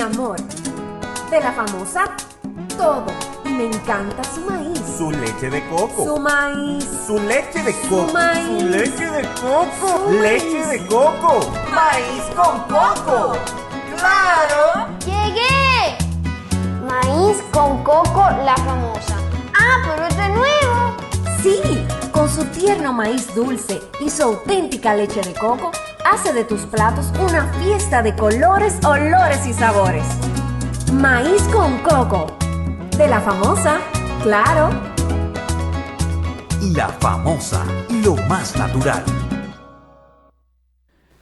amor. De la famosa, todo. Y me encanta su maíz. Su leche de coco. Su maíz. Su leche de coco. Su maíz. Su leche de coco. Su Leche maíz. de coco. Maíz con coco. ¡Claro! ¡Llegué! Maíz con coco, la famosa. ¡Ah, pero esto es nuevo! Sí, con su tierno maíz dulce y su auténtica leche de coco, hace de tus platos una fiesta de colores, olores y sabores. Maíz con coco. De la famosa, claro. La famosa, lo más natural.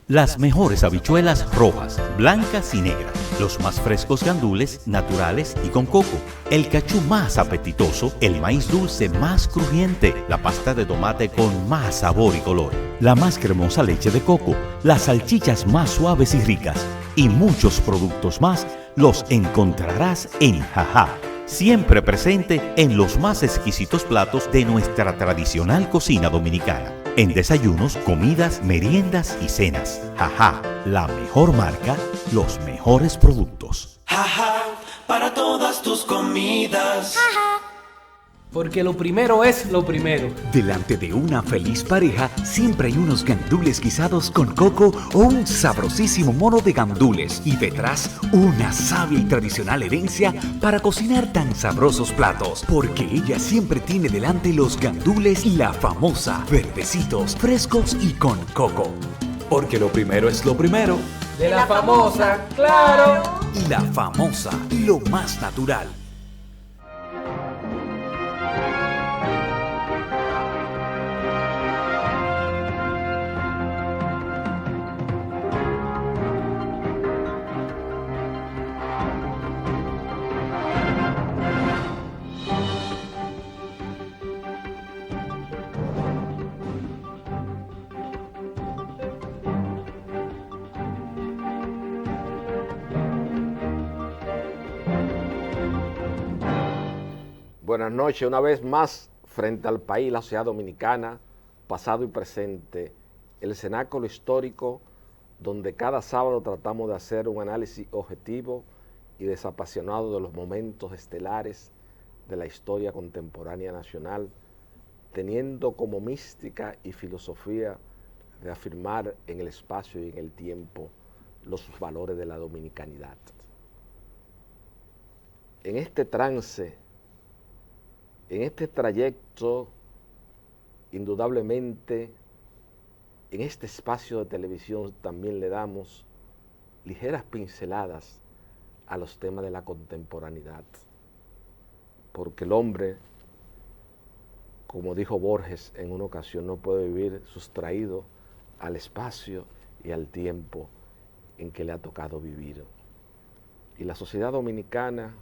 Las mejores habichuelas rojas, blancas y negras, los más frescos gandules naturales y con coco, el cachú más apetitoso, el maíz dulce más crujiente, la pasta de tomate con más sabor y color, la más cremosa leche de coco, las salchichas más suaves y ricas y muchos productos más los encontrarás en Jajá. Siempre presente en los más exquisitos platos de nuestra tradicional cocina dominicana. En desayunos, comidas, meriendas y cenas. Jajá, la mejor marca, los mejores productos. Jajá, para todas tus comidas. Porque lo primero es lo primero. Delante de una feliz pareja siempre hay unos gandules guisados con coco o un sabrosísimo mono de gandules y detrás una sabia y tradicional herencia para cocinar tan sabrosos platos. Porque ella siempre tiene delante los gandules y la famosa, verdecitos, frescos y con coco. Porque lo primero es lo primero. De la famosa, claro. Y la famosa, lo más natural. Buenas noches, una vez más, frente al país, la sociedad dominicana, pasado y presente, el cenáculo histórico, donde cada sábado tratamos de hacer un análisis objetivo y desapasionado de los momentos estelares de la historia contemporánea nacional, teniendo como mística y filosofía de afirmar en el espacio y en el tiempo los valores de la dominicanidad. En este trance, en este trayecto, indudablemente, en este espacio de televisión también le damos ligeras pinceladas a los temas de la contemporaneidad. Porque el hombre, como dijo Borges en una ocasión, no puede vivir sustraído al espacio y al tiempo en que le ha tocado vivir. Y la sociedad dominicana,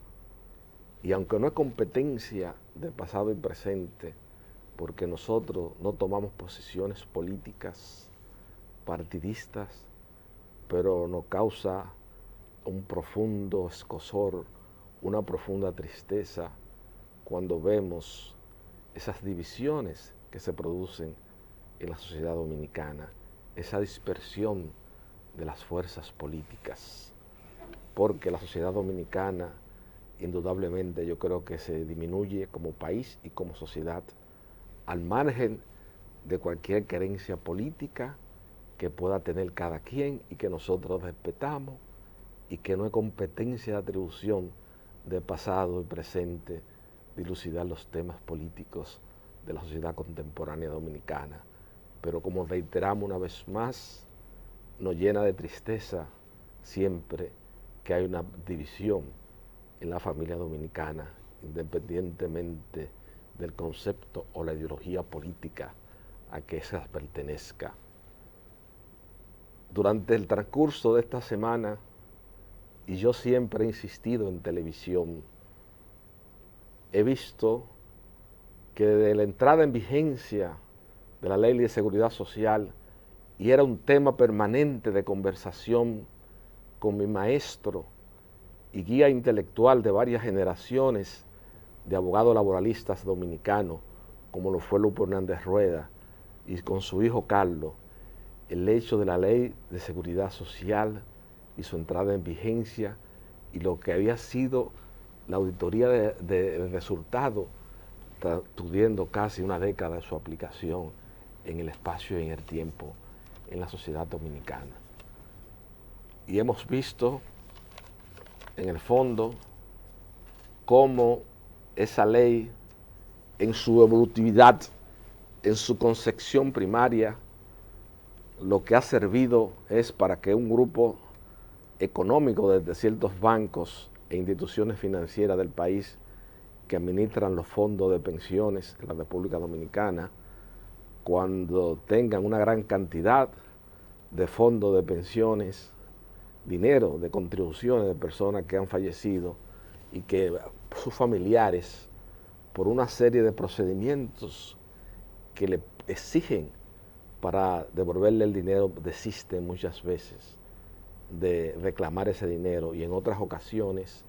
y aunque no es competencia de pasado y presente, porque nosotros no tomamos posiciones políticas, partidistas, pero nos causa un profundo escozor, una profunda tristeza cuando vemos esas divisiones que se producen en la sociedad dominicana, esa dispersión de las fuerzas políticas, porque la sociedad dominicana indudablemente yo creo que se disminuye como país y como sociedad al margen de cualquier creencia política que pueda tener cada quien y que nosotros respetamos y que no es competencia de atribución de pasado y presente dilucidar los temas políticos de la sociedad contemporánea dominicana. Pero como reiteramos una vez más, nos llena de tristeza siempre que hay una división en la familia dominicana, independientemente del concepto o la ideología política a que esa pertenezca. Durante el transcurso de esta semana, y yo siempre he insistido en televisión, he visto que desde la entrada en vigencia de la Ley de Seguridad Social, y era un tema permanente de conversación con mi maestro y guía intelectual de varias generaciones de abogados laboralistas dominicanos, como lo fue Lupo Hernández Rueda, y con su hijo Carlos, el hecho de la Ley de Seguridad Social y su entrada en vigencia, y lo que había sido la auditoría de resultado, teniendo casi una década de su aplicación en el espacio y en el tiempo en la sociedad dominicana. Y hemos visto, en el fondo, cómo esa ley, en su evolutividad, en su concepción primaria, lo que ha servido es para que un grupo económico desde ciertos bancos e instituciones financieras del país que administran los fondos de pensiones en la República Dominicana, cuando tengan una gran cantidad de fondos de pensiones, dinero de contribuciones de personas que han fallecido y que sus familiares, por una serie de procedimientos que le exigen para devolverle el dinero, desisten muchas veces de reclamar ese dinero, y en otras ocasiones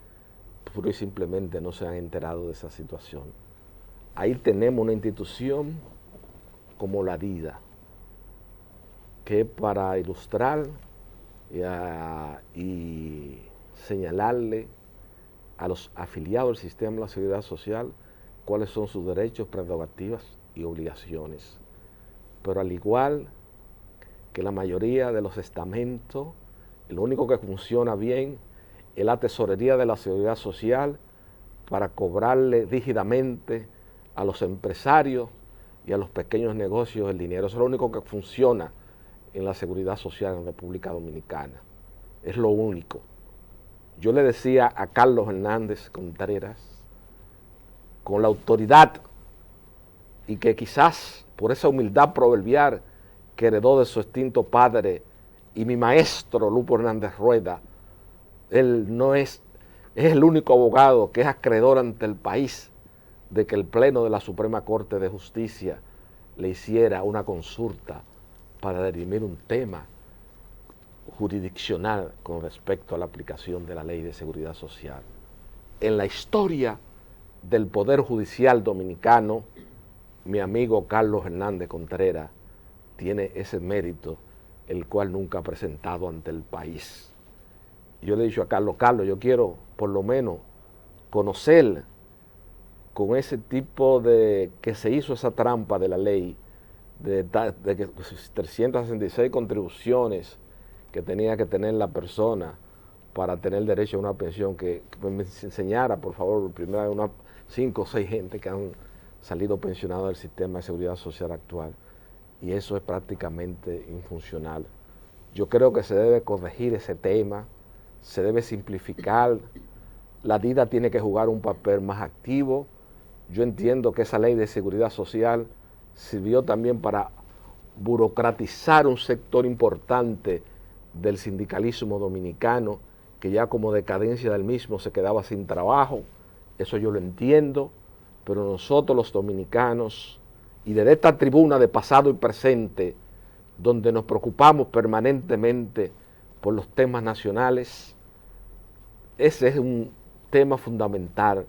puro y simplemente no se han enterado de esa situación. Ahí tenemos una institución como la DIDA, que para ilustrar y señalarle a los afiliados del sistema de la seguridad social cuáles son sus derechos, prerrogativas y obligaciones. Pero al igual que la mayoría de los estamentos, lo único que funciona bien es la tesorería de la seguridad social para cobrarle rígidamente a los empresarios y a los pequeños negocios el dinero. Eso es lo único que funciona en la seguridad social en República Dominicana. Es lo único. Yo le decía a Carlos Hernández Contreras, con la autoridad, y que quizás por esa humildad proverbial que heredó de su extinto padre y mi maestro Lupo Hernández Rueda, él no es el único abogado que es acreedor ante el país de que el Pleno de la Suprema Corte de Justicia le hiciera una consulta para dirimir un tema jurisdiccional con respecto a la aplicación de la Ley de Seguridad Social. En la historia del Poder Judicial dominicano, mi amigo Carlos Hernández Contreras tiene ese mérito, el cual nunca ha presentado ante el país. Yo le he dicho a Carlos, yo quiero por lo menos conocer con ese tipo de que se hizo esa trampa de la ley, de que 366 contribuciones que tenía que tener la persona para tener derecho a una pensión, que me enseñara, por favor, primero unas 5 o 6 gente que han salido pensionados del sistema de seguridad social actual, y eso es prácticamente infuncional. Yo creo que se debe corregir ese tema, se debe simplificar, la DIDA tiene que jugar un papel más activo. Yo entiendo que esa ley de seguridad social sirvió también para burocratizar un sector importante del sindicalismo dominicano, que ya como decadencia del mismo se quedaba sin trabajo. Eso yo lo entiendo, pero nosotros los dominicanos, y desde esta tribuna de pasado y presente, donde nos preocupamos permanentemente por los temas nacionales, ese es un tema fundamental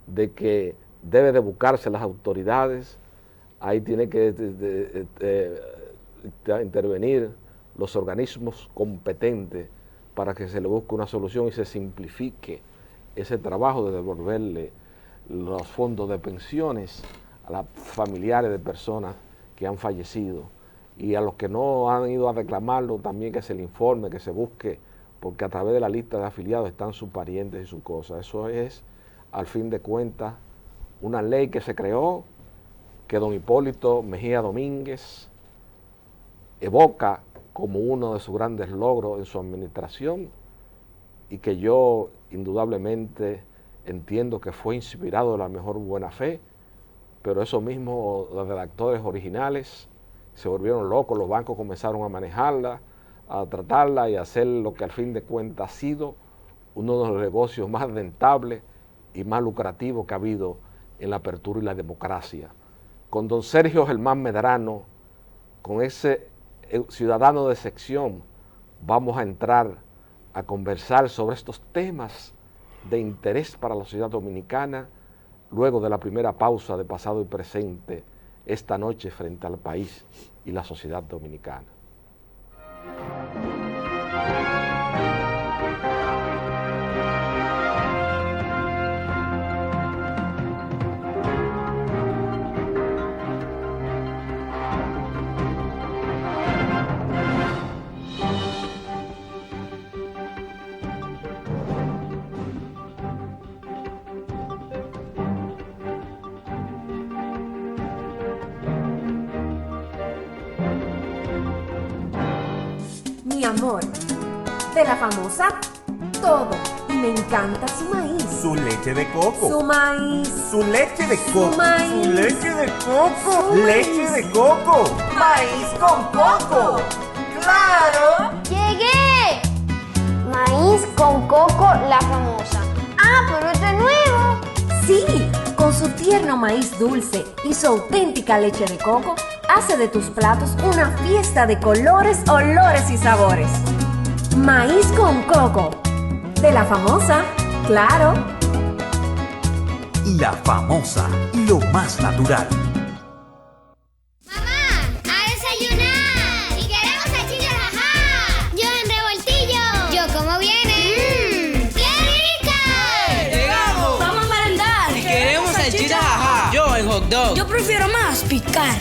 de que debe de buscarse las autoridades. Ahí tiene que intervenir los organismos competentes para que se le busque una solución y se simplifique ese trabajo de devolverle los fondos de pensiones a los familiares de personas que han fallecido, y a los que no han ido a reclamarlo también que se le informe, que se busque, porque a través de la lista de afiliados están sus parientes y sus cosas. Eso es, al fin de cuentas, una ley que se creó, que don Hipólito Mejía Domínguez evoca como uno de sus grandes logros en su administración, y que yo indudablemente entiendo que fue inspirado de la mejor buena fe, pero esos mismos los redactores originales se volvieron locos, los bancos comenzaron a manejarla, a tratarla y a hacer lo que al fin de cuentas ha sido uno de los negocios más rentables y más lucrativos que ha habido en la apertura y la democracia. Con don Sergio Germán Medrano, con ese ciudadano de sección, vamos a entrar a conversar sobre estos temas de interés para la sociedad dominicana, luego de la primera pausa de pasado y presente esta noche frente al país y la sociedad dominicana. amor. De la famosa todo. Y me encanta su maíz. Su leche de coco. Su maíz. Su leche de coco. Su maíz. Su leche de coco. Su Leche maíz. de coco. Maíz con coco. ¡Claro! ¡Llegué! Maíz con coco, la famosa. Ah, pero esto es nuevo. Sí, con su tierno maíz dulce y su auténtica leche de coco, hace de tus platos una fiesta de colores, olores y sabores. Maíz con coco. De la famosa, claro. La famosa, lo más natural. ¡Mamá! ¡A desayunar! ¡Y queremos salchichas, ajá! Yo en revoltillo. Yo como viene. ¡Qué rica! ¡Llegamos! ¡Vamos a merendar! Y queremos salchichas, ajá. Yo en hot dog. Yo prefiero más picar.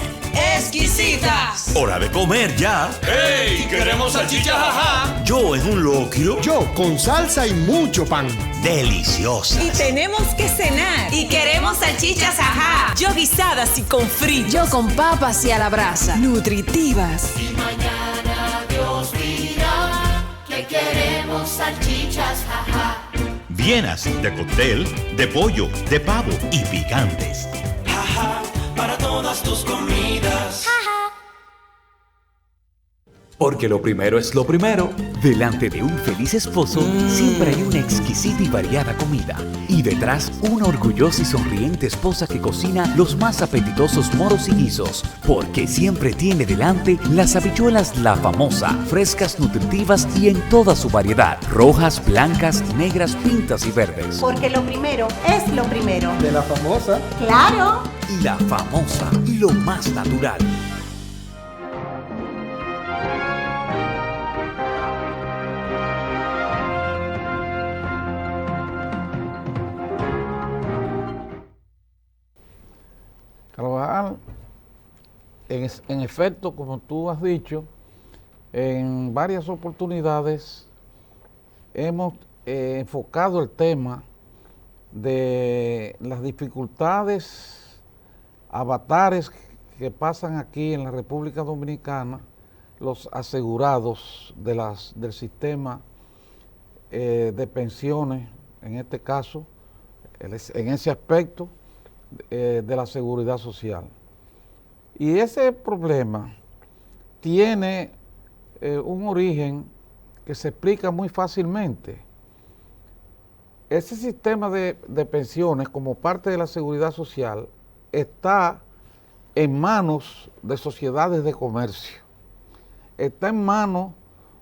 ¡Exquisitas! ¡Hora de comer ya! ¡Ey! ¡Queremos salchichas, ajá! Yo en un locrio. Yo con salsa y mucho pan. ¡Deliciosas! Y tenemos que cenar. Y queremos salchichas, ajá. Yo guisadas y con fritos. Yo con papas y a la brasa. Nutritivas. Y mañana Dios dirá que queremos salchichas, ajá. Vienas de cóctel, de pollo, de pavo y picantes. Ajá, para todas tus comidas. Porque lo primero es lo primero. Delante de un feliz esposo siempre hay una exquisita y variada comida. Y detrás, una orgullosa y sonriente esposa que cocina los más apetitosos moros y guisos. Porque siempre tiene delante las habichuelas La Famosa, frescas, nutritivas y en toda su variedad. Rojas, blancas, negras, pintas y verdes. Porque lo primero es lo primero. De la famosa. ¡Claro! La Famosa, lo más natural. Carvajal, en efecto, como tú has dicho, en varias oportunidades hemos enfocado el tema de las dificultades, avatares que pasan aquí en la República Dominicana, los asegurados del sistema de pensiones, en este caso, en ese aspecto, de la seguridad social. Y ese problema tiene un origen que se explica muy fácilmente. Ese sistema de pensiones, como parte de la seguridad social, está en manos de sociedades de comercio, está en manos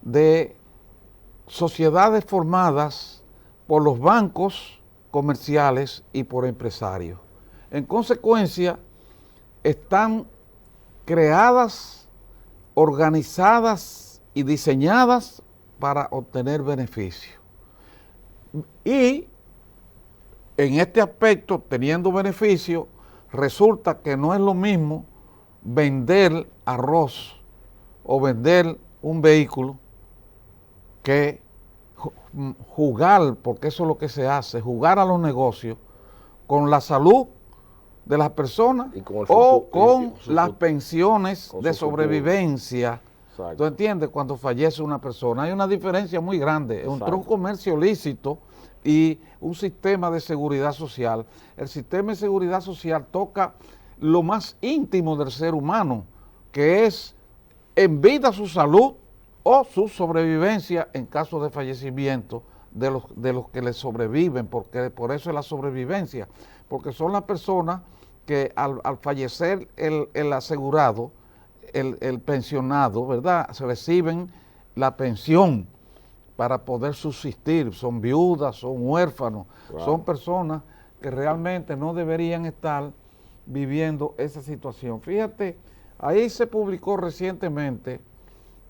de sociedades formadas por los bancos comerciales y por empresarios. En consecuencia, están creadas, organizadas y diseñadas para obtener beneficios. Y en este aspecto, teniendo beneficio, resulta que no es lo mismo vender arroz o vender un vehículo que jugar, porque eso es lo que se hace, jugar a los negocios con la salud de las personas o con las pensiones de sobrevivencia. ¿Tú entiendes? Cuando fallece una persona. Hay una diferencia muy grande entre un comercio lícito y un sistema de seguridad social. El sistema de seguridad social toca lo más íntimo del ser humano, que es en vida su salud o su sobrevivencia en caso de fallecimiento de los que le sobreviven, porque por eso es la sobrevivencia, porque son las personas que al fallecer el asegurado, el pensionado, ¿verdad?, reciben la pensión para poder subsistir. Son viudas, son huérfanos, son personas que realmente no deberían estar viviendo esa situación. Fíjate, ahí se publicó recientemente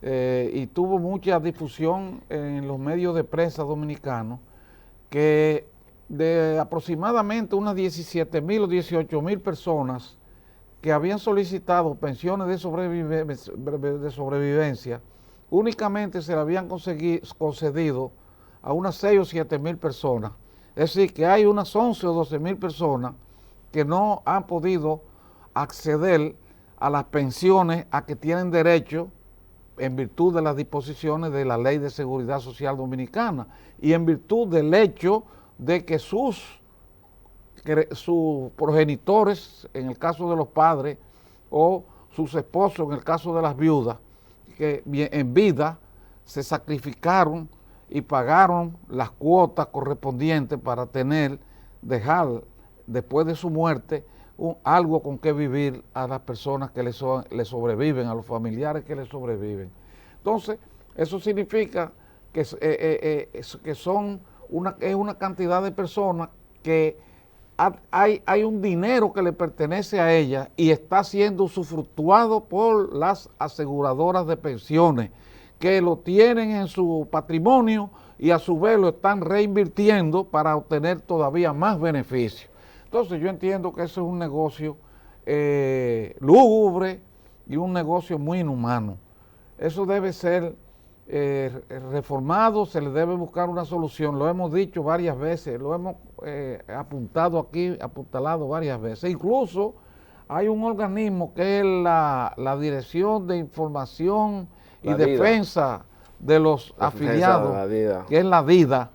y tuvo mucha difusión en los medios de prensa dominicanos, que de aproximadamente unas 17,000 o 18,000 personas que habían solicitado pensiones de sobrevivencia, únicamente se le habían concedido a unas 6 o 7,000 personas. Es decir, que hay unas 11 o 12,000 personas que no han podido acceder a las pensiones a que tienen derecho en virtud de las disposiciones de la Ley de Seguridad Social Dominicana y en virtud del hecho de que sus progenitores, en el caso de los padres, o sus esposos, en el caso de las viudas, que en vida se sacrificaron y pagaron las cuotas correspondientes para dejar después de su muerte algo con que vivir a las personas que le sobreviven, a los familiares que le sobreviven. Entonces, eso significa que es una cantidad de personas que hay un dinero que le pertenece a ella y está siendo usufructuado por las aseguradoras de pensiones, que lo tienen en su patrimonio y a su vez lo están reinvirtiendo para obtener todavía más beneficios. Entonces yo entiendo que eso es un negocio lúgubre y un negocio muy inhumano. Eso debe ser reformado, se le debe buscar una solución. Lo hemos dicho varias veces, lo hemos apuntalado varias veces. Incluso hay un organismo que es la Dirección de Información y Defensa de los Afiliados, que es la DIDA.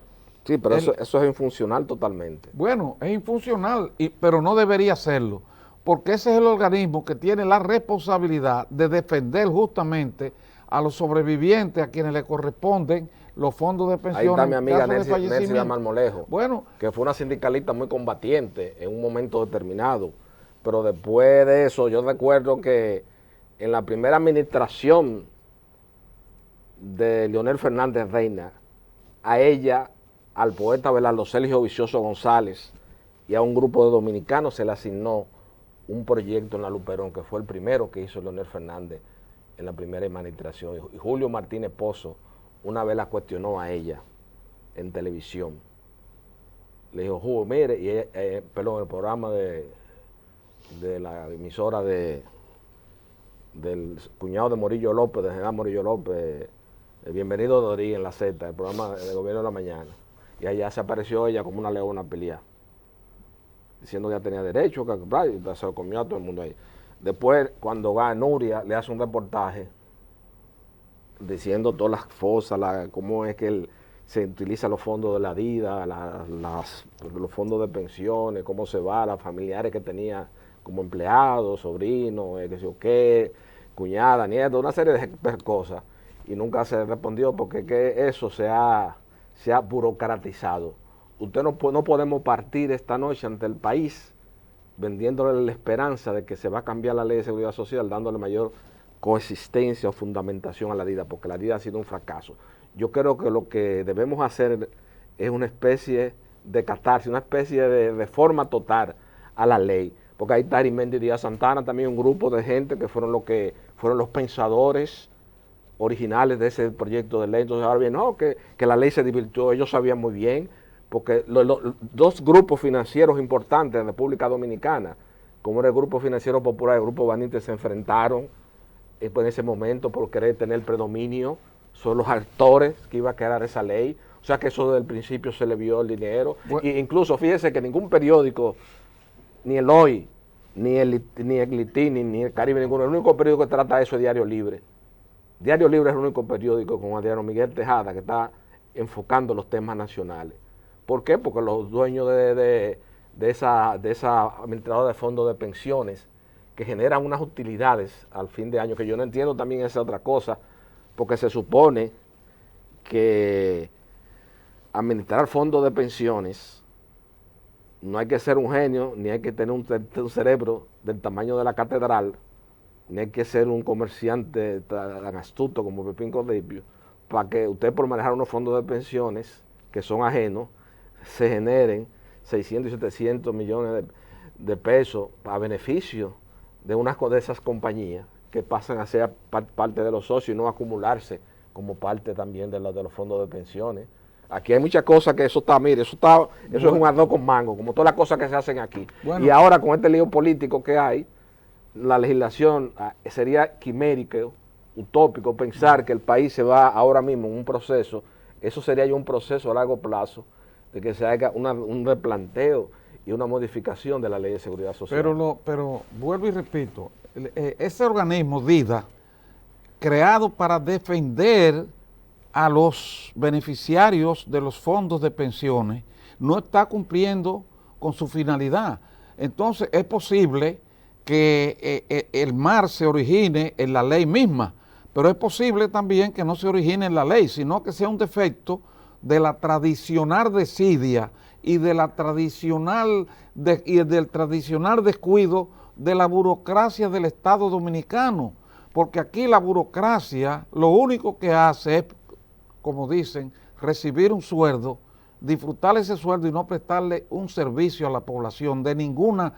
Sí, pero eso es infuncional totalmente. Bueno, es infuncional, pero no debería serlo, porque ese es el organismo que tiene la responsabilidad de defender justamente a los sobrevivientes, a quienes le corresponden los fondos de pensiones. Ahí está mi amiga Nelcy Marmolejo, bueno, que fue una sindicalista muy combatiente en un momento determinado, pero después de eso yo recuerdo que en la primera administración de Leonel Fernández Reina, a ella, al poeta Belardo Sergio Vicioso González y a un grupo de dominicanos se le asignó un proyecto en la Luperón, que fue el primero que hizo Leonel Fernández en la primera administración. Y Julio Martínez Pozo una vez la cuestionó a ella en televisión. Le dijo, Julio, mire, y ella, perdón, el programa de la emisora del cuñado de Morillo López, de general Morillo López, Bienvenido Dorí en la Z, el programa de Gobierno de la Mañana. Y allá se apareció ella como una leona a pelear, diciendo que ya tenía derecho, que se lo comió a todo el mundo ahí. Después, cuando va a Nuria, le hace un reportaje diciendo todas las cosas, cómo es que se utilizan los fondos de la DIDA, los fondos de pensiones, cómo se va, las familiares que tenía como empleados, sobrinos, qué sé yo qué, cuñada, nieto, una serie de cosas. Y nunca se respondió porque que eso se ha burocratizado. No podemos partir esta noche ante el país vendiéndole la esperanza de que se va a cambiar la ley de seguridad social, dándole mayor coexistencia o fundamentación a la DIDA, porque la DIDA ha sido un fracaso. Yo creo que lo que debemos hacer es una especie de catarsis, una especie de reforma total a la ley, porque ahí está Arimendi Díaz Santana, también un grupo de gente que fueron los pensadores originales de ese proyecto de ley. Entonces ahora bien, no, que la ley se divirtió, ellos sabían muy bien, porque los dos grupos financieros importantes de la República Dominicana, como era el Grupo Financiero Popular y el Grupo Banite, se enfrentaron en ese momento por querer tener predominio, son los actores que iba a crear esa ley. O sea que eso desde el principio se le vio el dinero. E incluso fíjese que ningún periódico, ni el Hoy, ni el Litini, ni el Caribe, ninguno, el único periódico que trata eso es Diario Libre. Diario Libre es el único periódico con Adriano Miguel Tejada que está enfocando los temas nacionales. ¿Por qué? Porque los dueños de esa administradora de fondos de pensiones que generan unas utilidades al fin de año, que yo no entiendo también esa otra cosa, porque se supone que administrar fondos de pensiones no hay que ser un genio, ni hay que tener un cerebro del tamaño de la catedral, ni hay que ser un comerciante tan astuto como Pepín Corripio, para que usted, por manejar unos fondos de pensiones que son ajenos, se generen 600 y 700 millones de pesos a beneficio de unas de esas compañías que pasan a ser parte de los socios y no acumularse como parte también de los fondos de pensiones. Aquí hay muchas cosas que eso es un arroz con mango, como todas las cosas que se hacen aquí. Bueno. Y ahora con este lío político que hay, la legislación sería quimérico, utópico, pensar que el país se va ahora mismo en un proceso, eso sería ya un proceso a largo plazo, de que se haga un replanteo y una modificación de la ley de seguridad social. Pero vuelvo y repito, ese organismo DIDA creado para defender a los beneficiarios de los fondos de pensiones, no está cumpliendo con su finalidad. Entonces es posible que el mal se origine en la ley misma, pero es posible también que no se origine en la ley, sino que sea un defecto de la tradicional desidia y de la tradicional y del tradicional descuido de la burocracia del Estado Dominicano, porque aquí la burocracia lo único que hace es, como dicen, recibir un sueldo, disfrutar ese sueldo y no prestarle un servicio a la población de ninguna.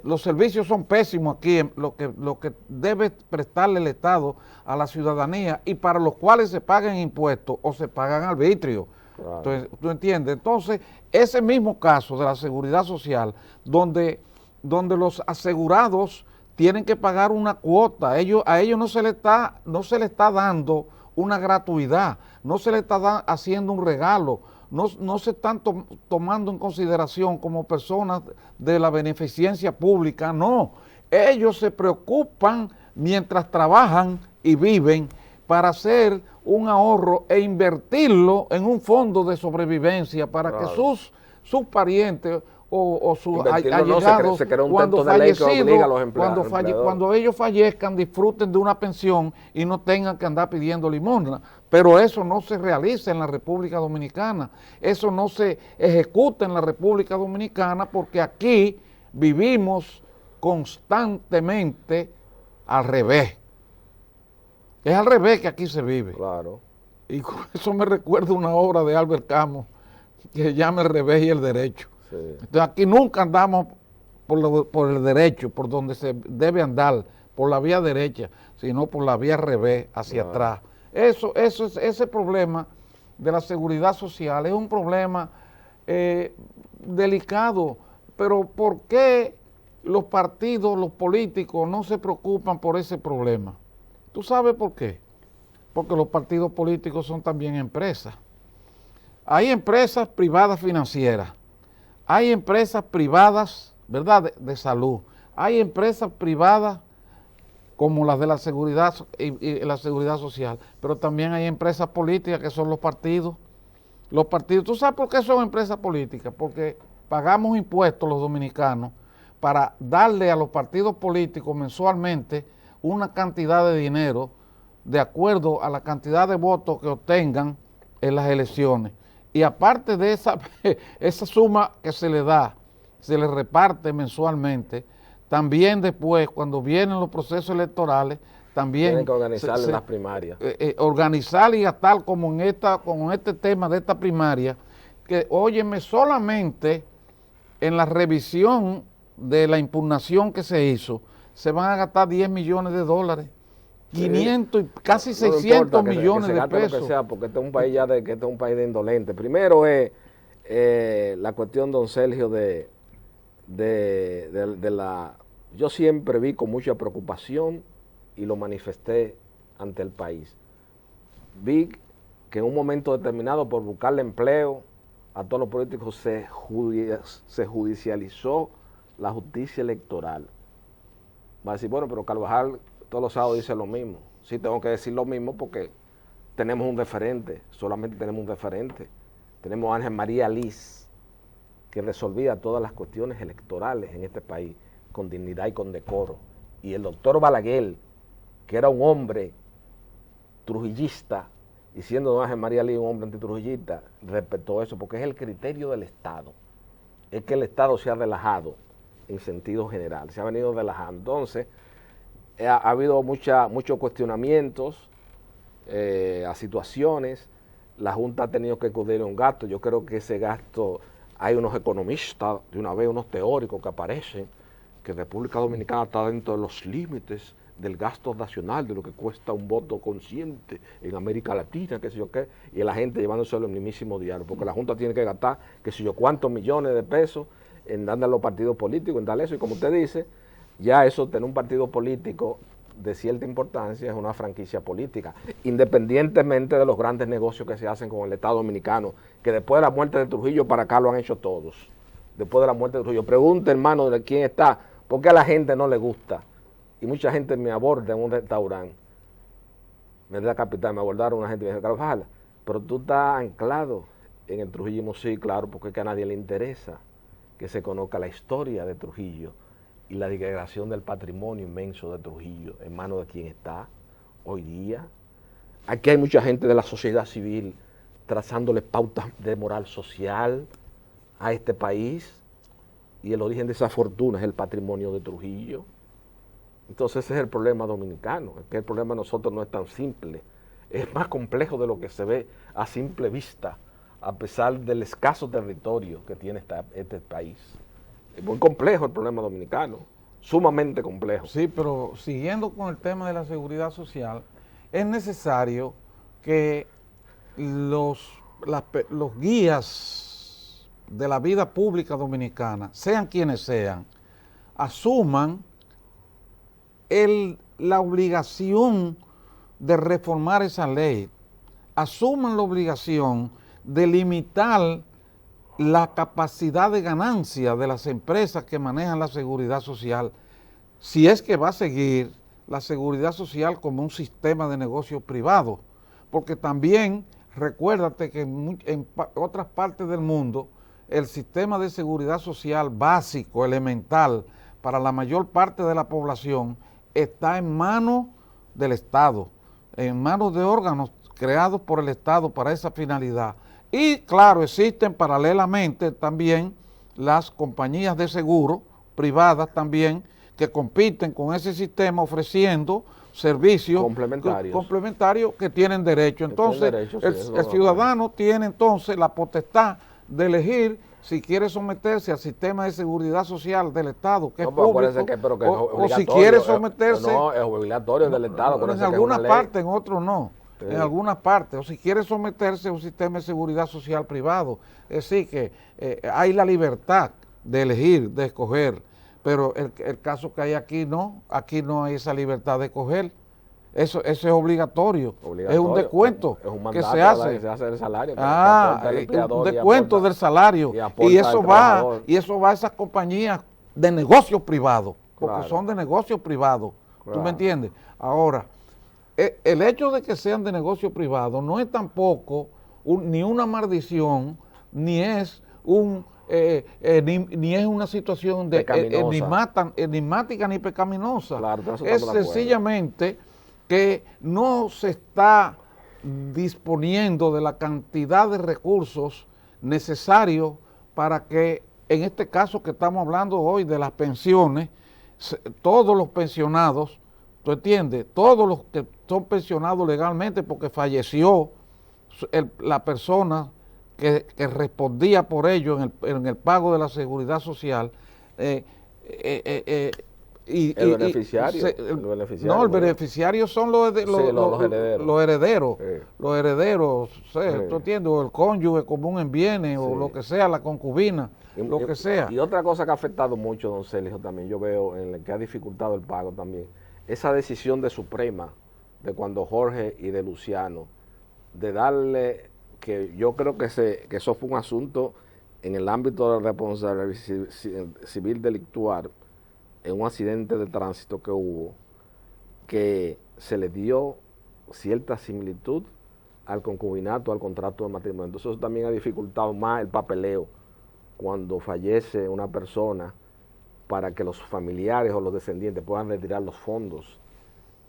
Los servicios son pésimos aquí, lo que debe prestarle el Estado a la ciudadanía y para los cuales se pagan impuestos o se pagan arbitrio. Claro. Entonces, ¿tú entiendes? Entonces, ese mismo caso de la seguridad social, donde los asegurados tienen que pagar una cuota, a ellos no se le está dando una gratuidad, no se le está haciendo un regalo, no se están tomando en consideración como personas de la beneficencia pública, no. Ellos se preocupan mientras trabajan y viven para hacer un ahorro e invertirlo en un fondo de sobrevivencia para que sus parientes o sus allegados, cuando ellos fallezcan, disfruten de una pensión y no tengan que andar pidiendo limosna. Pero eso no se realiza en la República Dominicana, eso no se ejecuta en la República Dominicana porque aquí vivimos constantemente al revés. Es al revés que aquí se vive. Claro. Y con eso me recuerda una obra de Albert Camus que se llama El revés y el derecho. Sí. Entonces aquí nunca andamos por el derecho, por donde se debe andar, por la vía derecha, sino por la vía revés, hacia atrás. Ese problema de la seguridad social es un problema delicado, pero ¿por qué los partidos, los políticos no se preocupan por ese problema? ¿Tú sabes por qué? Porque los partidos políticos son también empresas. Hay empresas privadas financieras, hay empresas privadas, ¿verdad?, de salud, hay empresas privadas como las de la seguridad y la seguridad social, pero también hay empresas políticas que son los partidos. Los partidos, ¿tú sabes por qué son empresas políticas? Porque pagamos impuestos los dominicanos para darle a los partidos políticos mensualmente una cantidad de dinero de acuerdo a la cantidad de votos que obtengan en las elecciones. Y aparte de esa suma que se le da, se le reparte mensualmente, también después, cuando vienen los procesos electorales, también tienen que organizar las primarias. Organizar y gastar como en este tema de esta primaria, que óyeme, solamente en la revisión de la impugnación que se hizo, se van a gastar 10 millones de dólares. 500 y casi 600 millones de pesos. Lo que sea, porque este es un país este es un país de indolente. Primero es la cuestión, don Sergio, de la... Yo siempre vi con mucha preocupación y lo manifesté ante el país. Vi que en un momento determinado, por buscarle empleo a todos los políticos, se judicializó la justicia electoral. Va a decir, bueno, pero Carvajal todos los sábados dice lo mismo. Sí, tengo que decir lo mismo porque tenemos un referente, solamente tenemos un referente. Tenemos a Ángel María Liz, que resolvía todas las cuestiones electorales en este país con dignidad y con decoro. Y el doctor Balaguer, que era un hombre trujillista, y siendo don Ángel María Liz un hombre antitrujillista, respetó eso, porque es el criterio del Estado. Es que el Estado se ha relajado en sentido general, se ha venido relajando. Entonces, ha habido muchos cuestionamientos a situaciones. La Junta ha tenido que acudir a un gasto. Yo creo que ese gasto, hay unos economistas, de una vez unos teóricos que aparecen, que República Dominicana está dentro de los límites del gasto nacional, de lo que cuesta un voto consciente en América Latina, qué sé yo qué, y la gente llevándoselo el mismísimo diario, porque la Junta tiene que gastar, qué sé yo, cuántos millones de pesos en darle a los partidos políticos, en darle eso, y como usted dice, ya eso, tener un partido político de cierta importancia es una franquicia política, independientemente de los grandes negocios que se hacen con el Estado Dominicano, que después de la muerte de Trujillo para acá lo han hecho todos. Después de la muerte de Trujillo, pregunte, hermano, de quién está, porque a la gente no le gusta, y mucha gente me aborda en un restaurante, de la capital, me abordaron una gente y me dijo, Carvajal, pero tú estás anclado en el trujillismo. Sí, claro, porque es que a nadie le interesa que se conozca la historia de Trujillo y la degradación del patrimonio inmenso de Trujillo, en manos de quien está hoy día. Aquí hay mucha gente de la sociedad civil trazándole pautas de moral social a este país, y el origen de esa fortuna es el patrimonio de Trujillo. Entonces ese es el problema dominicano, es que el problema de nosotros no es tan simple, es más complejo de lo que se ve a simple vista, a pesar del escaso territorio que tiene este país. Es muy complejo el problema dominicano, sumamente complejo. Sí, pero siguiendo con el tema de la seguridad social, es necesario que los guías de la vida pública dominicana, sean quienes sean, asuman la obligación de reformar esa ley, asuman la obligación de limitar la capacidad de ganancia de las empresas que manejan la seguridad social, si es que va a seguir la seguridad social como un sistema de negocio privado, porque también recuérdate que en otras partes del mundo el sistema de seguridad social básico, elemental, para la mayor parte de la población está en manos del Estado, en manos de órganos creados por el Estado para esa finalidad. Y claro, existen paralelamente también las compañías de seguro privadas también que compiten con ese sistema ofreciendo servicios complementarios que tienen derecho. Entonces, el ciudadano tiene entonces la potestad de elegir si quiere someterse al sistema de seguridad social del Estado, que es público, o si quiere someterse... No, es obligatorio del Estado. En algunas partes, en otros no. Sí. En algunas partes, o si quiere someterse a un sistema de seguridad social privado. Es decir, que hay la libertad de elegir, de escoger, pero el caso que hay aquí no hay esa libertad de escoger. Eso es obligatorio, es un descuento es un que se hace del salario. Un descuento del salario, y eso va a esas compañías de negocios privados, porque son de negocios privados, ¿tú me entiendes? Ahora, el hecho de que sean de negocio privado no es tampoco ni una maldición, ni es ni es una situación de enigmática ni pecaminosa. Es sencillamente que no se está disponiendo de la cantidad de recursos necesarios para que, en este caso que estamos hablando hoy de las pensiones, todos los pensionados, ¿tú entiendes? Todos los que son pensionados legalmente porque falleció la persona que respondía por ello en el pago de la seguridad social, el beneficiario. No, el beneficiario son los herederos. Sí. Los herederos, ¿tú entiendes? O el cónyuge común en bienes, o lo que sea, la concubina, lo que sea. Y otra cosa que ha afectado mucho, don Sergio, también yo veo en el que ha dificultado el pago también, esa decisión de Suprema, de cuando Jorge y de Luciano, de darle, que yo creo que eso fue un asunto en el ámbito de la responsabilidad civil delictual, en un accidente de tránsito que hubo, que se le dio cierta similitud al concubinato, al contrato de matrimonio. Entonces eso también ha dificultado más el papeleo cuando fallece una persona, para que los familiares o los descendientes puedan retirar los fondos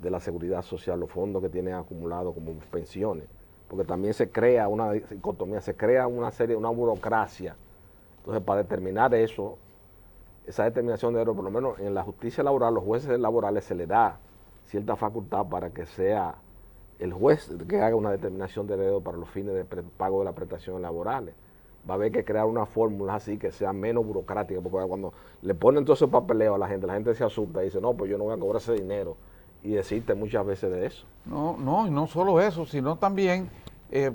de la seguridad social, los fondos que tienen acumulados como pensiones, porque también se crea una dicotomía, se crea una burocracia. Entonces, para determinar eso, esa determinación de dinero, por lo menos en la justicia laboral, los jueces laborales se le da cierta facultad para que sea el juez que haga una determinación de heredo para los fines de pago de las prestaciones laborales. Va a haber que crear una fórmula así que sea menos burocrática, porque cuando le ponen todo ese papeleo a la gente se asusta y dice, no, pues yo no voy a cobrar ese dinero, y decirte muchas veces de eso. Y no solo eso, sino también,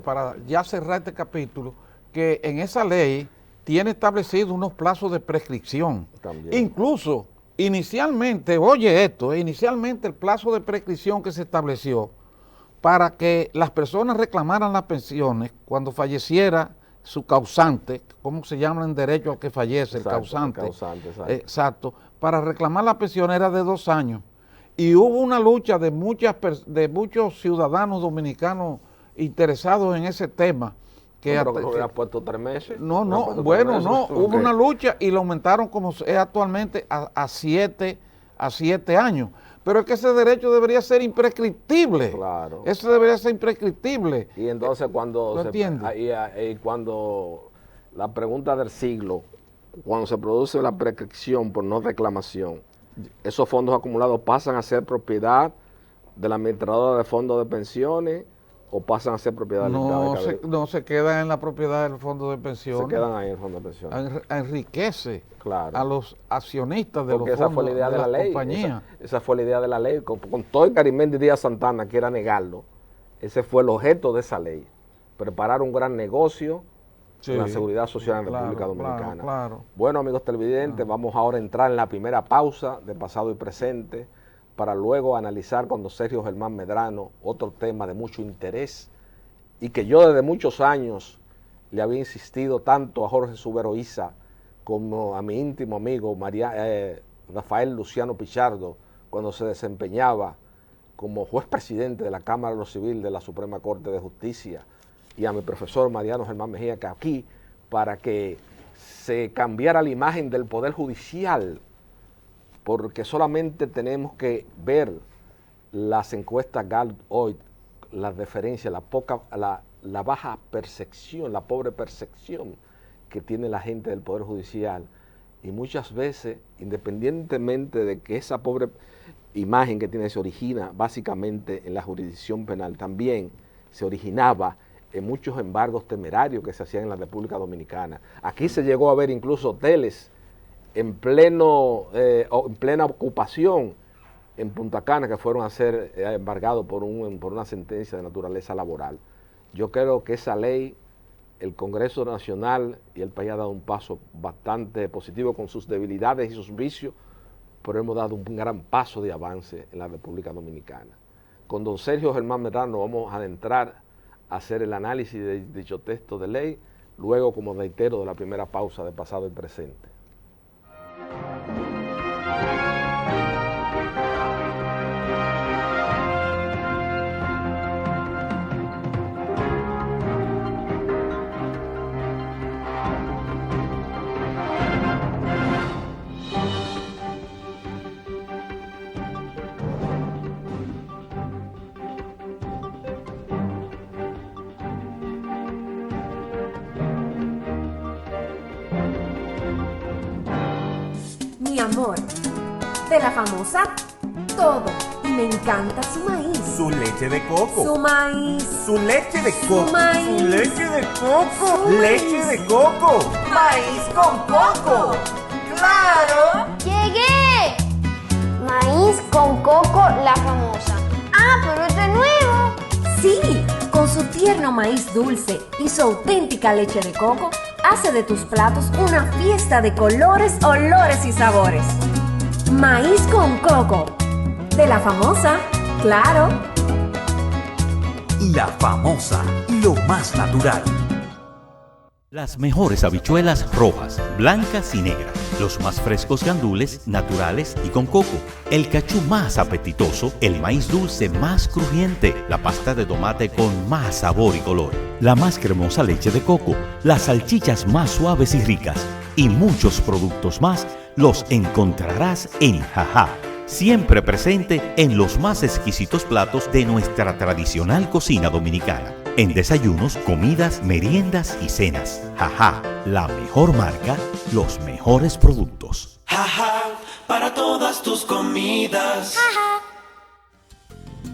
para ya cerrar este capítulo, que en esa ley tiene establecido unos plazos de prescripción. También. Incluso, inicialmente el plazo de prescripción que se estableció para que las personas reclamaran las pensiones cuando falleciera su causante, ¿cómo se llama en derecho al que fallece? El causante. Exacto. Exacto. Para reclamar la pensión era de 2 años. Y hubo una lucha de muchos ciudadanos dominicanos interesados en ese tema. Que lo hubiera puesto 3 meses. No, hubo una lucha y lo aumentaron como es actualmente a 7 años. Pero es que ese derecho debería ser imprescriptible. Claro. Eso debería ser imprescriptible. Y entonces cuando cuando la pregunta del siglo, cuando se produce la prescripción por no reclamación, esos fondos acumulados pasan a ser propiedad de la administradora de fondos de pensiones o pasan a ser propiedad del Estado. No, se quedan en la propiedad del fondo de pensiones. Se quedan ahí en el fondo de pensiones. Enriquece a los accionistas de porque los fondos de la compañía. Esa fue la idea de la ley. Con todo el Carimendi Díaz Santana, que era negarlo, ese fue el objeto de esa ley. Preparar un gran negocio con la seguridad social en la República Dominicana. Claro. Bueno, amigos televidentes, vamos ahora a entrar en la primera pausa de pasado y presente, para luego analizar con don Sergio Germán Medrano otro tema de mucho interés y que yo desde muchos años le había insistido tanto a Jorge Subero Isa como a mi íntimo amigo Rafael Luciano Pichardo cuando se desempeñaba como juez presidente de la Cámara de lo Civil de la Suprema Corte de Justicia, y a mi profesor Mariano Germán Mejía, que aquí para que se cambiara la imagen del Poder Judicial, porque solamente tenemos que ver las encuestas Gallup hoy, la deferencia, la baja percepción, la pobre percepción que tiene la gente del Poder Judicial, y muchas veces, independientemente de que esa pobre imagen que tiene se origina básicamente en la jurisdicción penal, también se originaba en muchos embargos temerarios que se hacían en la República Dominicana. Aquí se llegó a ver incluso hoteles en plena ocupación en Punta Cana que fueron a ser embargados por una sentencia de naturaleza laboral. Yo creo que esa ley, el Congreso Nacional y el país ha dado un paso bastante positivo con sus debilidades y sus vicios, pero hemos dado un gran paso de avance en la República Dominicana. Con don Sergio Germán Medrano vamos a adentrar a hacer el análisis de dicho texto de ley, luego, como reitero, de la primera pausa de pasado y presente. Mi amor, de la famosa todo, y me encanta su maíz. Su leche de coco. Su maíz. Su leche de coco. Su maíz. Su leche de coco. Su Leche de coco. Maíz con coco. ¡Claro! ¡Llegué! Maíz con coco, la famosa. ¡Ah, pero este es nuevo! Sí, con su tierno maíz dulce y su auténtica leche de coco, hace de tus platos una fiesta de colores, olores y sabores. Maíz con coco, de la famosa, claro. La famosa, lo más natural. Las mejores habichuelas rojas, blancas y negras, los más frescos gandules, naturales y con coco, el cachú más apetitoso, el maíz dulce más crujiente, la pasta de tomate con más sabor y color, la más cremosa leche de coco, las salchichas más suaves y ricas y muchos productos más los encontrarás en Jajá, siempre presente en los más exquisitos platos de nuestra tradicional cocina dominicana. En desayunos, comidas, meriendas y cenas. Jajá, la mejor marca, los mejores productos. Jajá, para todas tus comidas.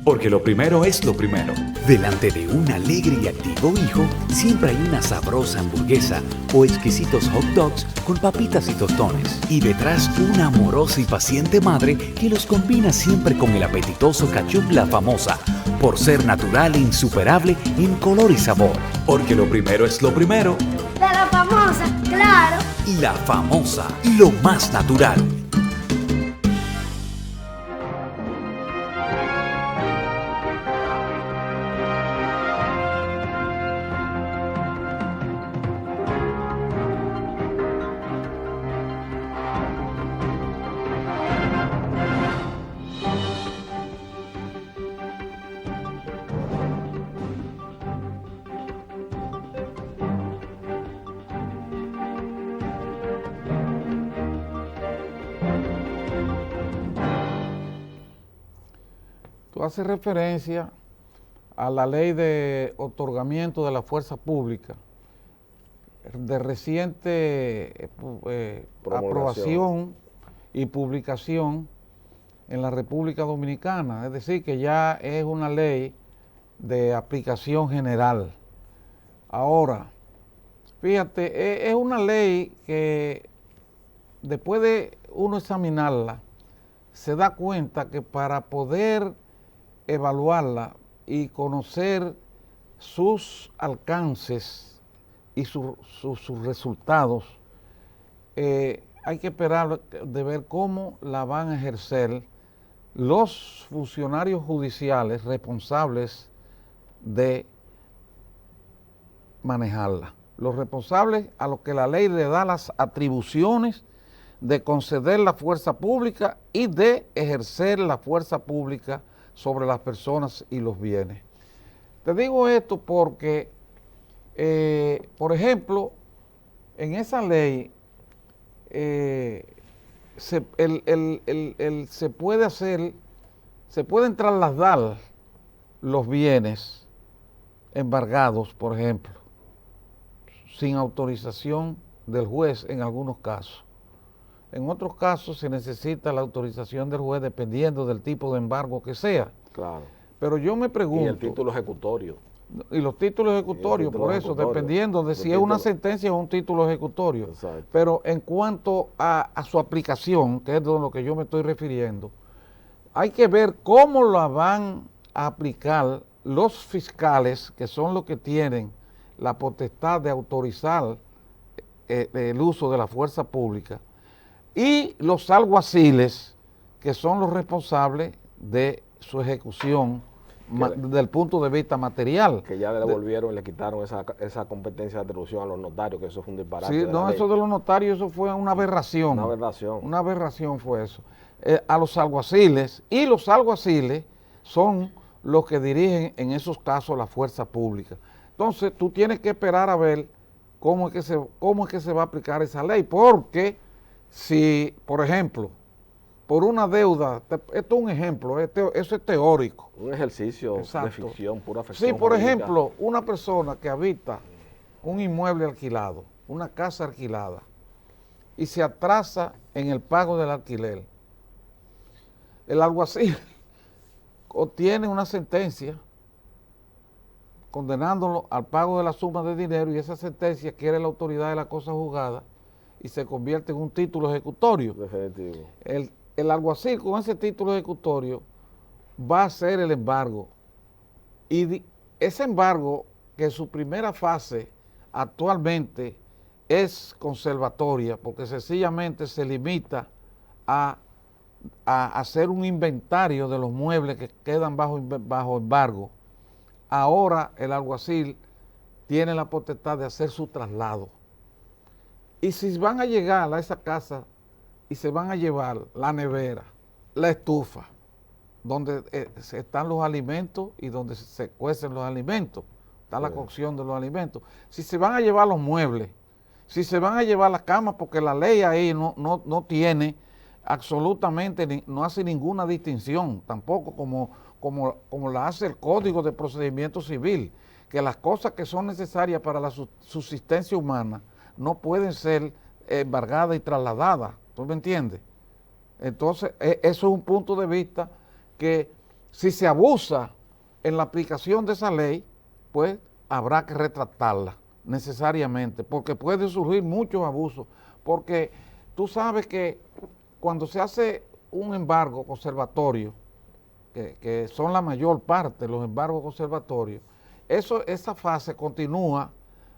Porque lo primero es lo primero. Delante de un alegre y activo hijo, siempre hay una sabrosa hamburguesa o exquisitos hot dogs con papitas y tostones. Y detrás una amorosa y paciente madre que los combina siempre con el apetitoso ketchup La Famosa, por ser natural e insuperable en color y sabor. Porque lo primero es lo primero. De la famosa, claro. La Famosa, lo más natural. hace referencia a la ley de otorgamiento de la fuerza pública, de reciente aprobación y publicación en la República Dominicana, es decir, que ya es una ley de aplicación general. Ahora, fíjate, es una ley que después de uno examinarla, se da cuenta que para poder evaluarla y conocer sus alcances y sus resultados, hay que esperar de ver cómo la van a ejercer los funcionarios judiciales responsables de manejarla. Los responsables a los que la ley le da las atribuciones de conceder la fuerza pública y de ejercer la fuerza pública sobre las personas y los bienes. Te digo esto porque, por ejemplo, en esa ley se pueden trasladar los bienes embargados, por ejemplo, sin autorización del juez en algunos casos. En otros casos se necesita la autorización del juez dependiendo del tipo de embargo que sea. Claro. Pero yo me pregunto... Y el título ejecutorio. Y los títulos ejecutorios, por eso, dependiendo de si es una sentencia o un título ejecutorio. Exacto. Pero en cuanto a su aplicación, que es de lo que yo me estoy refiriendo, hay que ver cómo la van a aplicar los fiscales, que son los que tienen la potestad de autorizar el uso de la fuerza pública, y los alguaciles, que son los responsables de su ejecución desde el punto de vista material. Que ya le devolvieron y le quitaron esa competencia de atribución a los notarios, que eso es un disparate. Sí, no, eso de los notarios, eso fue una aberración. Una aberración. Una aberración fue eso. A los alguaciles, y los alguaciles son los que dirigen en esos casos la fuerza pública. Entonces, tú tienes que esperar a ver cómo es que se va a aplicar esa ley, porque si, por ejemplo, por una deuda, esto es un ejemplo, eso es teórico. Un ejercicio Exacto. de ficción, pura ficción. Sí, por jurídica. ejemplo, una persona que habita un inmueble alquilado, una casa alquilada, y se atrasa en el pago del alquiler, el alguacil obtiene una sentencia condenándolo al pago de la suma de dinero, y esa sentencia quiere la autoridad de la cosa juzgada y se convierte en un título ejecutorio. Definitivo. El alguacil con ese título ejecutorio va a hacer el embargo, y ese embargo, que su primera fase actualmente es conservatoria, porque sencillamente se limita a hacer un inventario de los muebles que quedan bajo embargo. Ahora el alguacil tiene la potestad de hacer su traslado. Y si van a llegar a esa casa y se van a llevar la nevera, la estufa, donde están los alimentos y donde se cuecen los alimentos, está la cocción de los alimentos, si se van a llevar los muebles, si se van a llevar las camas, porque la ley ahí no tiene absolutamente, no hace ninguna distinción, tampoco como la hace el Código de Procedimiento Civil, que las cosas que son necesarias para la subsistencia humana no pueden ser embargadas y trasladadas. ¿Tú me entiendes? Entonces, eso es un punto de vista que si se abusa en la aplicación de esa ley, pues habrá que retractarla necesariamente, porque puede surgir muchos abusos, porque tú sabes que cuando se hace un embargo conservatorio, que son la mayor parte de los embargos conservatorios, esa fase continúa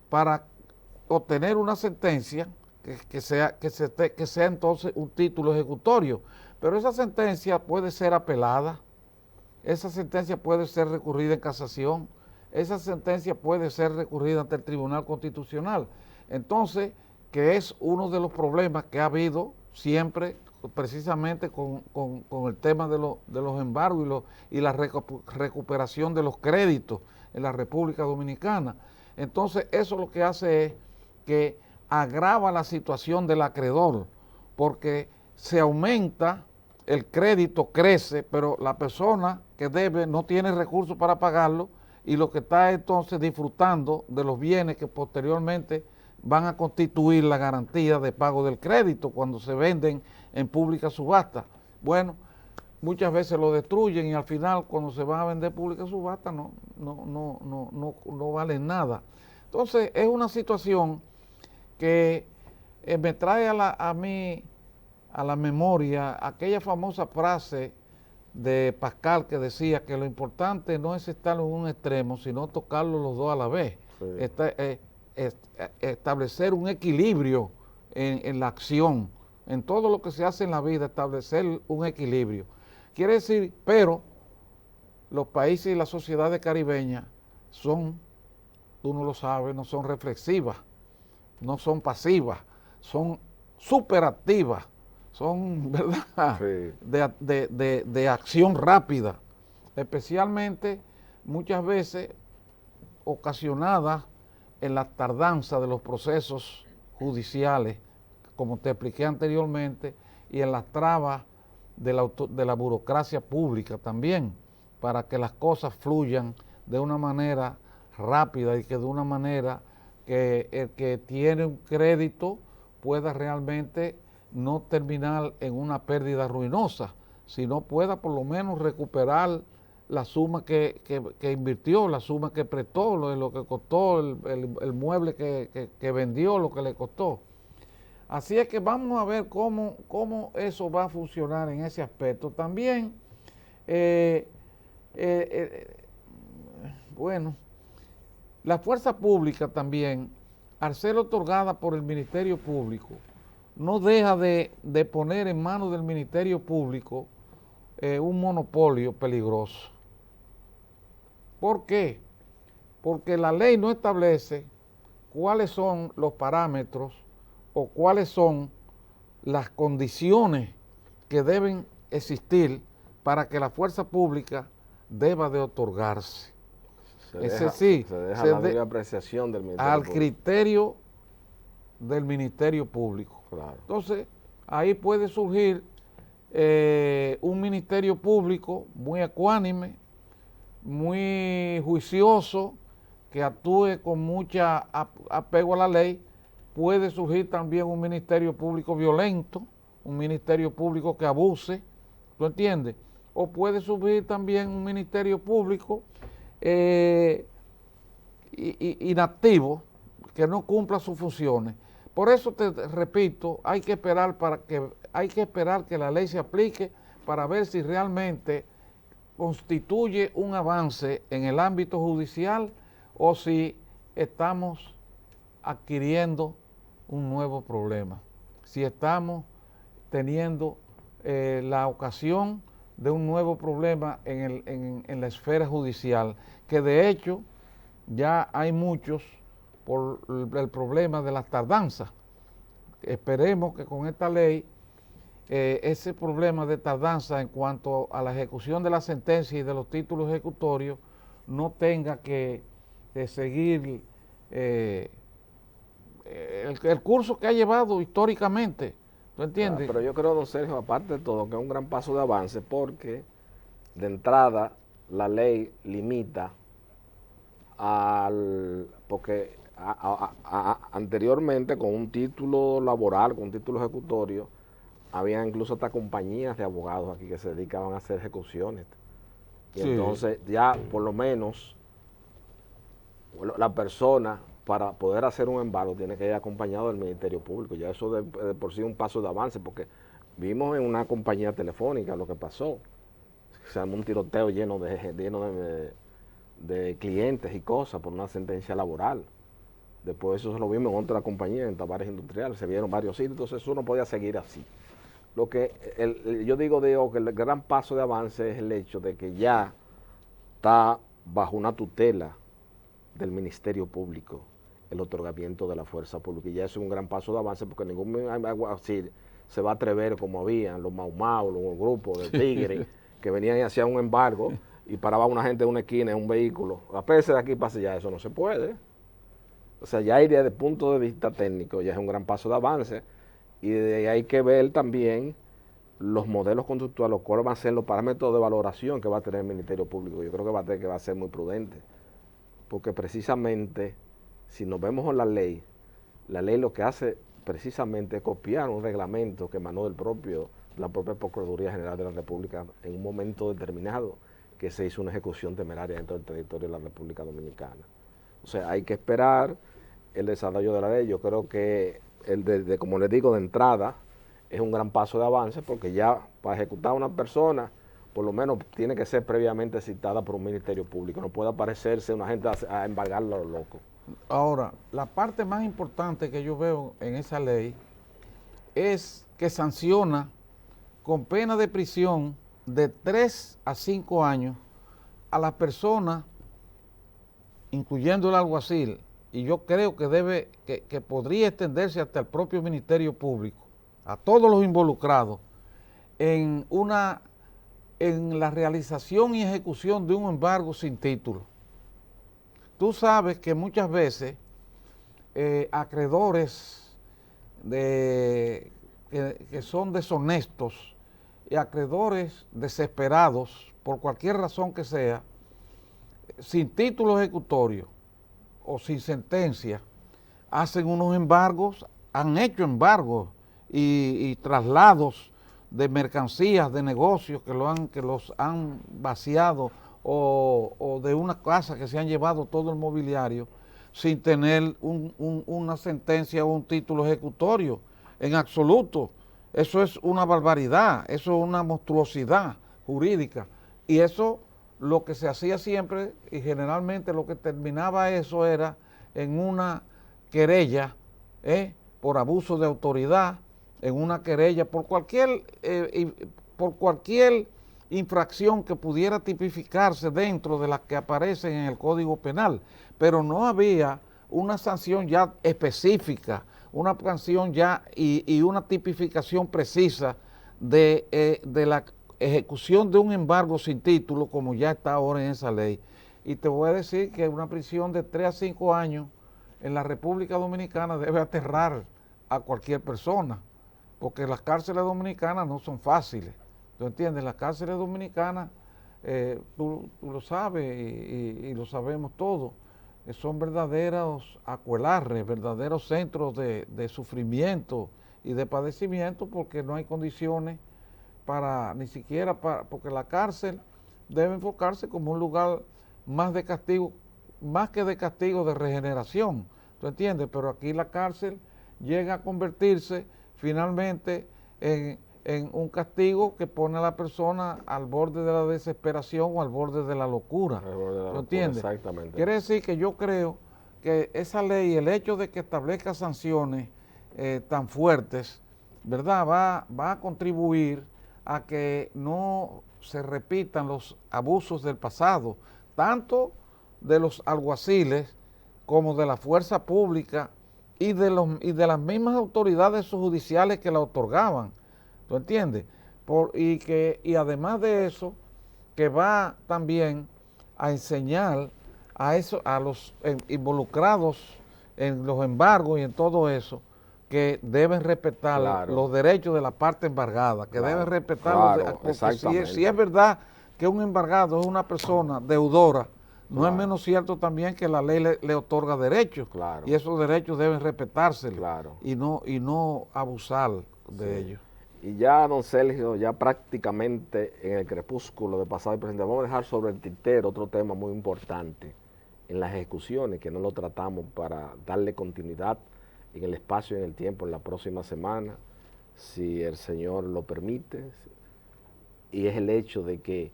para obtener una sentencia que sea entonces un título ejecutorio, pero esa sentencia puede ser apelada, esa sentencia puede ser recurrida en casación, esa sentencia puede ser recurrida ante el Tribunal Constitucional. Entonces, que es uno de los problemas que ha habido siempre, precisamente con el tema de los embargos y la recuperación de los créditos en la República Dominicana. Entonces, eso lo que hace es que agrava la situación del acreedor, porque se aumenta el crédito crece, pero la persona que debe no tiene recursos para pagarlo y lo que está entonces disfrutando de los bienes que posteriormente van a constituir la garantía de pago del crédito cuando se venden en pública subasta. Bueno, muchas veces lo destruyen y al final cuando se van a vender pública subasta no valen nada. Entonces es una situación que me trae a mí a la memoria aquella famosa frase de Pascal que decía que lo importante no es estar en un extremo, sino tocarlo los dos a la vez. Sí. Establecer un equilibrio en la acción, en todo lo que se hace en la vida, establecer un equilibrio. Quiere decir, pero los países y las sociedades caribeñas son, tú no lo sabes, no son reflexivas, no son pasivas, son superactivas, son, ¿verdad?, sí, de acción rápida, especialmente muchas veces ocasionadas en la tardanza de los procesos judiciales, como te expliqué anteriormente, y en las trabas de la burocracia pública también, para que las cosas fluyan de una manera rápida y que de una manera que el que tiene un crédito pueda realmente no terminar en una pérdida ruinosa, sino pueda por lo menos recuperar la suma que invirtió, la suma que prestó, lo que costó, el mueble que vendió, lo que le costó. Así es que vamos a ver cómo eso va a funcionar en ese aspecto. También, bueno, la fuerza pública también, al ser otorgada por el Ministerio Público, no deja de poner en manos del Ministerio Público un monopolio peligroso. ¿Por qué? Porque la ley no establece cuáles son los parámetros o cuáles son las condiciones que deben existir para que la fuerza pública deba de otorgarse. Se deja la libre apreciación del Ministerio al Público. Criterio del Ministerio Público. Claro. Entonces, ahí puede surgir un Ministerio Público muy ecuánime, muy juicioso, que actúe con mucha apego a la ley. Puede surgir también un Ministerio Público violento, un Ministerio Público que abuse, ¿tú entiendes? O puede surgir también un Ministerio Público inactivo, que no cumpla sus funciones. Por eso te repito, hay que esperar que la ley se aplique para ver si realmente constituye un avance en el ámbito judicial o si estamos adquiriendo un nuevo problema, si estamos teniendo la ocasión de un nuevo problema en la esfera judicial, que de hecho ya hay muchos por el problema de las tardanzas. Esperemos que con esta ley ese problema de tardanza en cuanto a la ejecución de la sentencia y de los títulos ejecutorios no tenga que seguir el curso que ha llevado históricamente. ¿Tú entiendes? Pero yo creo, don Sergio, aparte de todo, que es un gran paso de avance porque de entrada la ley limita porque anteriormente con un título laboral, con un título ejecutorio, había incluso hasta compañías de abogados aquí que se dedicaban a hacer ejecuciones. Y sí, entonces ya por lo menos la persona para poder hacer un embargo tiene que ir acompañado del Ministerio Público. Ya eso de por sí es un paso de avance, porque vimos en una compañía telefónica lo que pasó. Se armó un tiroteo lleno de clientes y cosas por una sentencia laboral. Después eso se lo vimos en otra compañía, en Tavares Industrial, se vieron varios sitios, entonces eso no podía seguir así. Lo que yo digo que el gran paso de avance es el hecho de que ya está bajo una tutela del Ministerio Público el otorgamiento de la fuerza pública, y ya eso es un gran paso de avance, porque ningún así se va a atrever como habían los Mau, los grupos de tigres que venían y hacían un embargo y paraba una gente en una esquina en un vehículo, apese de aquí pase, ya eso no se puede. O sea, ya desde el punto de vista técnico ya es un gran paso de avance, y hay que ver también los modelos conductuales, cuáles van a ser los parámetros de valoración que va a tener el Ministerio Público. Yo creo que va a ser muy prudente, porque precisamente, si nos vemos en la ley lo que hace precisamente es copiar un reglamento que emanó la propia Procuraduría General de la República en un momento determinado, que se hizo una ejecución temeraria dentro del territorio de la República Dominicana. O sea, hay que esperar el desarrollo de la ley. Yo creo que como les digo, de entrada, es un gran paso de avance, porque ya para ejecutar a una persona, por lo menos tiene que ser previamente citada por un Ministerio Público. No puede aparecerse una gente a embargarlo a lo loco. Ahora, la parte más importante que yo veo en esa ley es que sanciona con pena de prisión de 3 a 5 años a las personas, incluyendo el alguacil, y yo creo que que podría extenderse hasta el propio Ministerio Público, a todos los involucrados, en la realización y ejecución de un embargo sin título. Tú sabes que muchas veces acreedores que son deshonestos y acreedores desesperados, por cualquier razón que sea, sin título ejecutorio o sin sentencia, hacen unos embargos, han hecho embargos y traslados de mercancías, de negocios que los han vaciado, o de una casa que se han llevado todo el mobiliario sin tener una sentencia o un título ejecutorio en absoluto. Eso es una barbaridad, eso es una monstruosidad jurídica. Y eso, lo que se hacía siempre, y generalmente lo que terminaba eso era en una querella por abuso de autoridad, en una querella por cualquier infracción que pudiera tipificarse dentro de las que aparecen en el Código Penal, pero no había una sanción ya específica, una sanción ya y una tipificación precisa de la ejecución de un embargo sin título, como ya está ahora en esa ley. Y te voy a decir que una prisión de 3 a 5 años en la República Dominicana debe aterrar a cualquier persona, porque las cárceles dominicanas no son fáciles. ¿Tú entiendes? Las cárceles dominicanas, tú lo sabes y lo sabemos todos, son verdaderos aquelarres, verdaderos centros de sufrimiento y de padecimiento, porque no hay condiciones porque la cárcel debe enfocarse como un lugar más de castigo, más que de castigo, de regeneración. ¿Tú entiendes? Pero aquí la cárcel llega a convertirse finalmente en un castigo que pone a la persona al borde de la desesperación o al borde de la locura. ¿Tú entiendes? Exactamente. Quiere decir que yo creo que esa ley, el hecho de que establezca sanciones tan fuertes, ¿verdad?, va a contribuir a que no se repitan los abusos del pasado, tanto de los alguaciles como de la fuerza pública y de las mismas autoridades judiciales que la otorgaban. ¿Tú entiendes? Y además de eso, que va también a enseñar a los involucrados en los embargos y en todo eso, que deben respetar los derechos de la parte embargada, que deben respetar porque si es verdad que un embargado es una persona deudora, no es menos cierto también que la ley le otorga derechos, y esos derechos deben respetárselos y no abusar de ellos. Y ya, don Sergio, ya prácticamente en el crepúsculo de pasado y presente, vamos a dejar sobre el tintero otro tema muy importante en las ejecuciones, que no lo tratamos para darle continuidad en el espacio y en el tiempo en la próxima semana, si el Señor lo permite, y es el hecho de que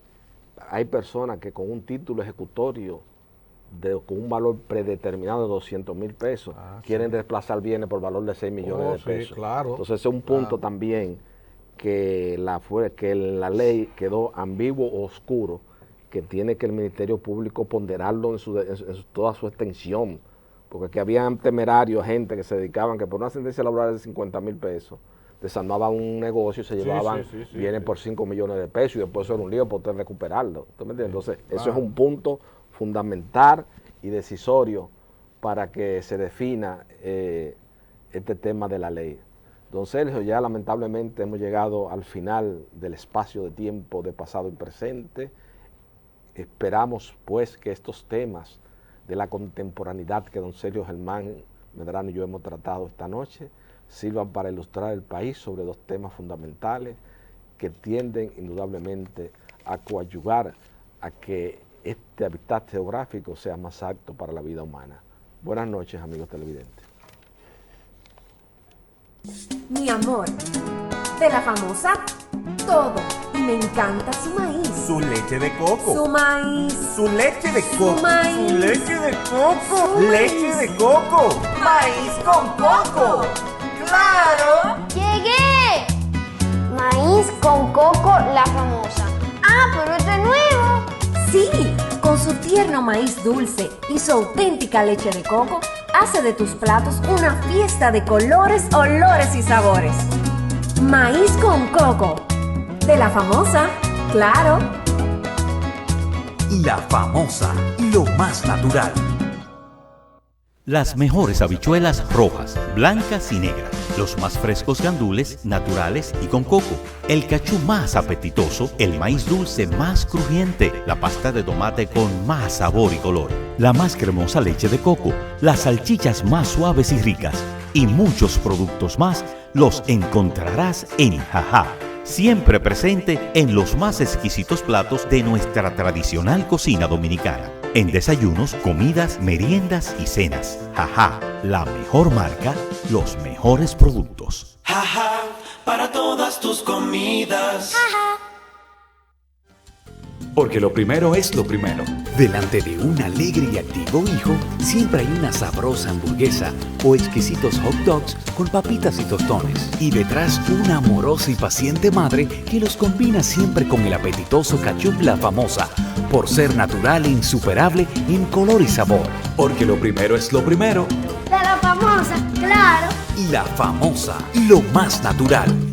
hay personas que con un título ejecutorio con un valor predeterminado de 200,000 pesos quieren desplazar bienes por valor de 6 millones de pesos. Entonces ese es un punto también que la ley quedó ambiguo o oscuro, que tiene que el Ministerio Público ponderarlo en toda su extensión, porque aquí habían temerarios, gente que se dedicaban, que por una sentencia laboral de 50,000 pesos, desarmaban un negocio y se llevaban bienes por 5 millones de pesos, y después eso era un lío por poder recuperarlo. ¿Tú me entiendes? Entonces, eso es un punto fundamental y decisorio para que se defina este tema de la ley. Don Sergio, ya lamentablemente hemos llegado al final del espacio de tiempo de pasado y presente. Esperamos pues que estos temas de la contemporaneidad que don Sergio Germán Medrano y yo hemos tratado esta noche sirvan para ilustrar el país sobre dos temas fundamentales que tienden indudablemente a coadyuvar a que este hábitat geográfico sea más apto para la vida humana. Buenas noches, amigos televidentes. Mi amor, de la famosa, todo. Y me encanta su maíz. Su leche de coco. Su maíz. Su leche de coco. Su maíz. Su leche de coco. Su Leche maíz. de coco. Maíz con coco. ¡Claro! ¡Llegué! Maíz con coco, la famosa. ¡Ah, pero este es nuevo! Sí, con su tierno maíz dulce y su auténtica leche de coco, hace de tus platos una fiesta de colores, olores y sabores. Maíz con coco. De la famosa, claro. La Famosa, lo más natural. Las mejores habichuelas rojas, blancas y negras, los más frescos gandules, naturales y con coco, el cachú más apetitoso, el maíz dulce más crujiente, la pasta de tomate con más sabor y color, la más cremosa leche de coco, las salchichas más suaves y ricas y muchos productos más los encontrarás en Jajá, siempre presente en los más exquisitos platos de nuestra tradicional cocina dominicana. En desayunos, comidas, meriendas y cenas. Jajá, la mejor marca, los mejores productos. Jaja, para todas tus comidas. Porque lo primero es lo primero. Delante de un alegre y activo hijo, siempre hay una sabrosa hamburguesa o exquisitos hot dogs con papitas y tostones. Y detrás una amorosa y paciente madre que los combina siempre con el apetitoso ketchup La Famosa, por ser natural e insuperable en color y sabor. Porque lo primero es lo primero. De la famosa, claro. La Famosa, lo más natural.